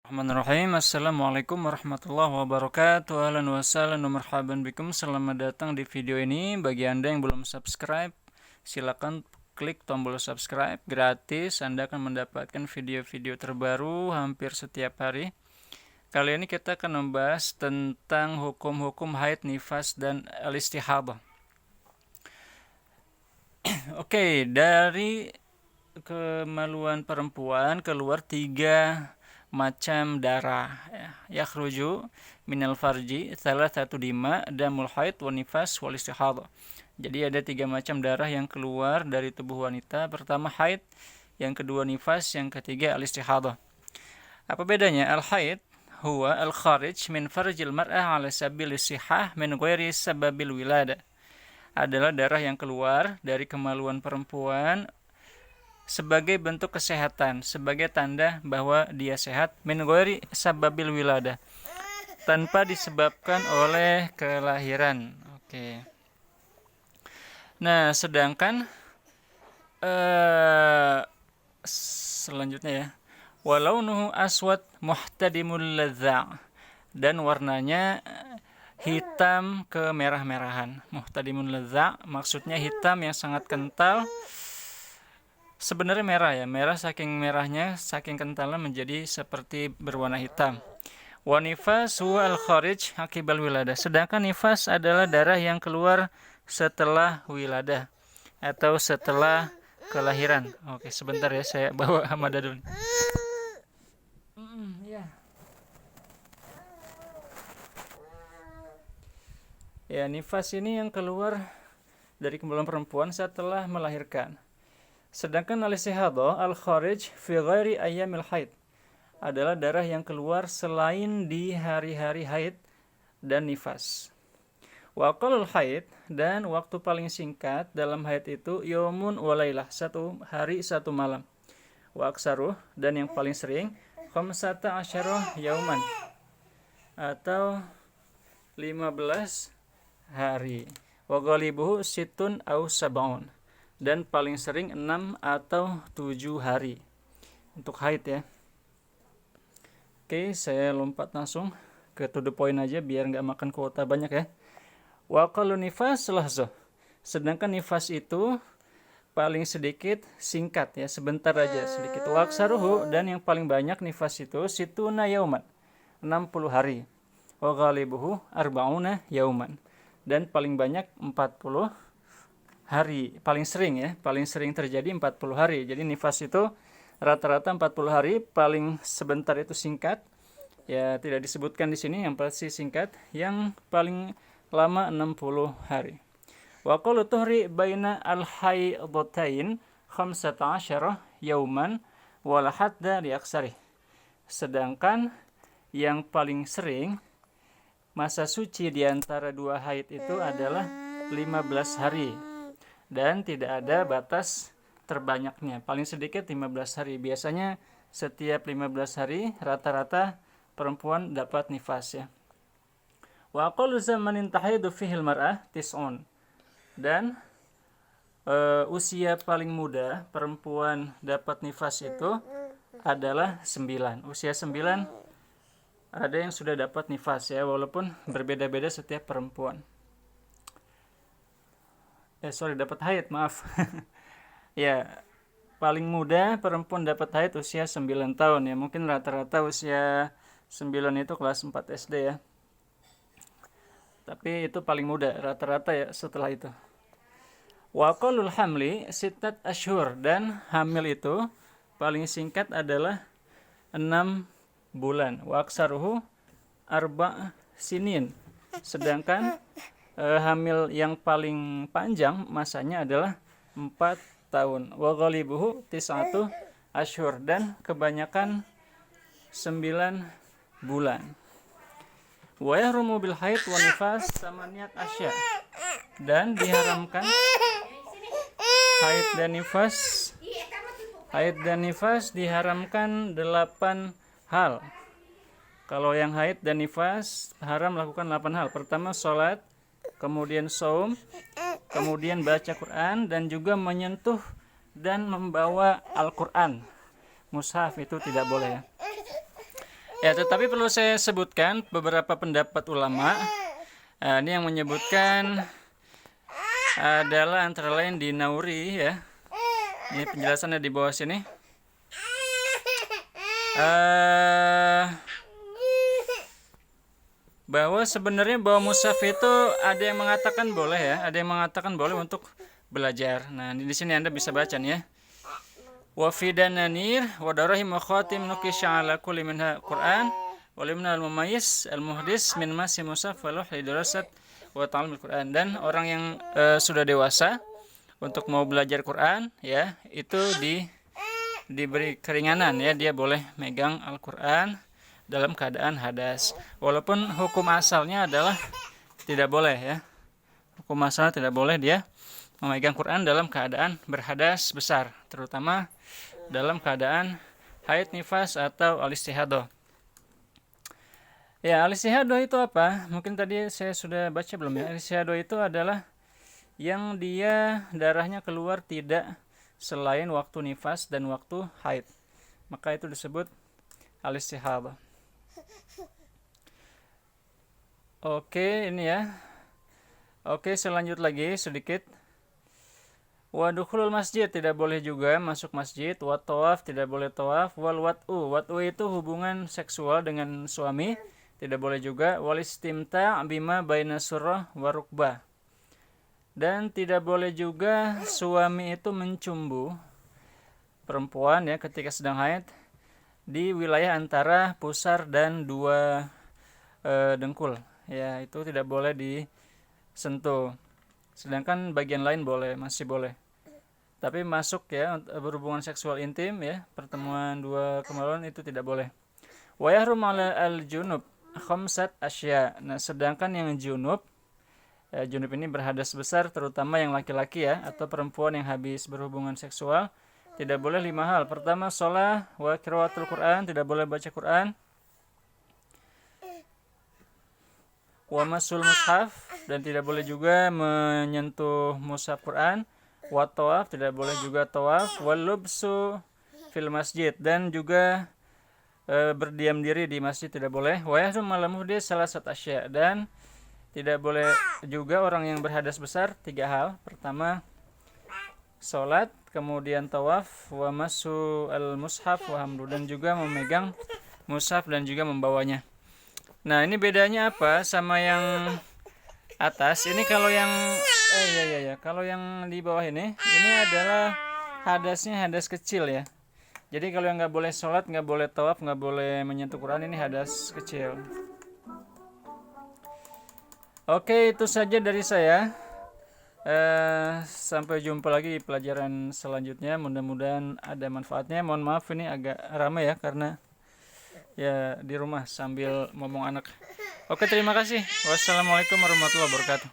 Bismillahirrahmanirrahim. Assalamualaikum warahmatullahi wabarakatuh. Ahlan wa sahlan wa marhaban bikum. Selamat datang di video ini. Bagi Anda yang belum subscribe, silakan klik tombol subscribe gratis. Anda akan mendapatkan video-video terbaru hampir setiap hari. Kali ini kita akan membahas tentang hukum-hukum haid, nifas, dan al-istihadah. Oke, dari kemaluan perempuan keluar 3 macam darah, yakhruju minal farji salah satu dima damul haid wa nifas wal istihadah. Jadi ada 3 macam darah yang keluar dari tubuh wanita. Pertama haid, yang kedua nifas, yang ketiga al istihadah. Apa bedanya? Al haid huwa al kharij min farjil mar'ah ala sabil sihah min ghairi sababil wilada. Adalah darah yang keluar dari kemaluan perempuan sebagai bentuk kesehatan, sebagai tanda bahwa dia sehat, min ghairi sababil wilada, tanpa disebabkan oleh kelahiran. Oke. Nah, sedangkan selanjutnya ya, walaunuhu aswad muhtadimul ladza', dan warnanya hitam kemerah-merahan. Muhtadimul ladza' maksudnya hitam yang sangat kental. Sebenarnya merah ya, merah saking merahnya, saking kentalnya menjadi seperti berwarna hitam. Wa nifas huwa al-kharij akibal wiladah. Sedangkan nifas adalah darah yang keluar setelah wiladah atau setelah kelahiran. Oke, sebentar ya, saya bawa Hamada dulu. Ya, nifas ini yang keluar dari kemaluan perempuan setelah melahirkan. Sedangkan al-istihadah al-kharij fi ghairi ayyamil haid adalah darah yang keluar selain di hari-hari haid dan nifas. Wa aqallul haid, dan waktu paling singkat dalam haid itu yaumun wa lailah, 1 hari 1 malam. Wa aksaruh, dan yang paling sering 15 yauman atau 15 hari. Wa ghalibuhu situn au sab'un, dan paling sering 6 atau 7 hari untuk haid ya. Oke, saya lompat langsung ke to the point aja biar nggak makan kuota banyak ya. Wa qalu nifas lahzah, sedangkan nifas itu paling sedikit singkat ya, sebentar aja sedikit. Wa aksaruhu, dan yang paling banyak nifas itu situna yauman, 60 hari. Wa ghalibuhu arba'una yauman, dan paling banyak 40 hari, paling sering ya, paling sering terjadi 40 hari. Jadi nifas itu rata-rata 40 hari, paling sebentar itu singkat. Ya, tidak disebutkan di sini, yang pasti singkat. Yang paling lama 60 hari. Wa qalu tuhri baina al-haidhatain 15 yauman wala hadda li aksarih. Sedangkan yang paling sering masa suci di antara 2 haid itu adalah 15 hari. Dan tidak ada batas terbanyaknya, paling sedikit 15 hari. Biasanya setiap 15 hari rata-rata perempuan dapat nifas ya. Wa aqallu zamanin tahidu fihi al-mar'ah tis'un, dan usia paling muda perempuan dapat nifas itu adalah 9. Usia 9 ada yang sudah dapat nifas ya, walaupun berbeda-beda setiap perempuan. Dapat haid, maaf. Ya, paling muda perempuan dapat haid usia 9 tahun ya. Mungkin rata-rata usia 9 itu kelas 4 SD ya. Tapi itu paling muda, rata-rata ya setelah itu. Wa aqallul hamli 6 ashhur, dan hamil itu paling singkat adalah 6 bulan. Wa aksaruhu 4 sinin. Sedangkan hamil yang paling panjang masanya adalah 4 tahun. Wa ghalibuhu 9 ashhur, dan kebanyakan 9 bulan. Wa yahrumu bil haid wa nifas samaniyat asya, dan diharamkan haid dan nifas diharamkan 8 hal. Kalau yang haid dan nifas haram melakukan 8 hal. Pertama salat, kemudian saum, kemudian baca Quran, dan juga menyentuh dan membawa Al-Quran. Mushaf itu tidak boleh ya. Ya, tetapi perlu saya sebutkan beberapa pendapat ulama. Ini yang menyebutkan adalah antara lain di Nauri ya. Ini penjelasannya di bawah sini. Bahwa sebenarnya bahwa mushaf itu ada yang mengatakan boleh ya, ada yang mengatakan boleh untuk belajar. Nah, di sini Anda bisa baca nih ya. Wa fi dananir wa darahim wa khatim nukisha ala kulli minha Qur'an wa limna al-mumayyiz al-muhdis min masi mushaf wa li dirasat wa ta'allumul Qur'an. Dan orang yang sudah dewasa untuk mau belajar Quran ya, itu diberi keringanan ya, dia boleh megang Al-Qur'an dalam keadaan hadas. Walaupun hukum asalnya adalah tidak boleh ya. Hukum asalnya tidak boleh dia memegang Quran dalam keadaan berhadas besar, terutama dalam keadaan haid, nifas atau al-istihadah. Ya, al-istihadah itu apa? Mungkin tadi saya sudah baca belum ya? Al-istihadah itu adalah yang dia darahnya keluar tidak selain waktu nifas dan waktu haid. Maka itu disebut al-istihadah. Oke, ini ya. Oke, selanjut lagi sedikit. Wa dukhulul masjid, tidak boleh juga masuk masjid. Wa tawaf, tidak boleh tawaf. Wal wat'u, wat'u itu hubungan seksual dengan suami, tidak boleh juga. Wal istimta' bima baina surrah wa rukbah. Dan tidak boleh juga suami itu mencumbu perempuan ya ketika sedang haid di wilayah antara pusar dan dua dengkul. Ya, itu tidak boleh disentuh. Sedangkan bagian lain boleh, masih boleh. Tapi masuk ya berhubungan seksual intim ya, pertemuan dua kemaluan itu tidak boleh. Wa yahrum 'ala al-junub khamsat asya. Nah, sedangkan yang junub, junub ini berhadas besar, terutama yang laki-laki ya, atau perempuan yang habis berhubungan seksual, tidak boleh 5 hal. Pertama, shalah wa qiraatul Quran, tidak boleh baca Quran. Wa masul mushaf, dan tidak boleh juga menyentuh mushaf Quran. Wa tawaf, tidak boleh juga tawaf. Wal lubsu fil masjid, dan juga berdiam diri di masjid tidak boleh. Wa yahrum 'ala muhdis salasat asya, dan tidak boleh juga orang yang berhadas besar 3 hal. Pertama, salat, kemudian tawaf, wa masu al mushaf wa hamdu, dan juga memegang mushaf dan juga membawanya. Nah, ini bedanya apa sama yang atas? Ini kalau yang kalau yang di bawah ini adalah hadasnya hadas kecil ya. Jadi kalau yang nggak boleh sholat, nggak boleh tawaf, nggak boleh menyentuh Quran, ini hadas kecil. Oke, itu saja dari saya. Sampai jumpa lagi di pelajaran selanjutnya. Mudah-mudahan ada manfaatnya. Mohon maaf ini agak ramai ya, karena ya di rumah sambil ngomong anak. Oke, terima kasih. Wassalamualaikum warahmatullahi wabarakatuh.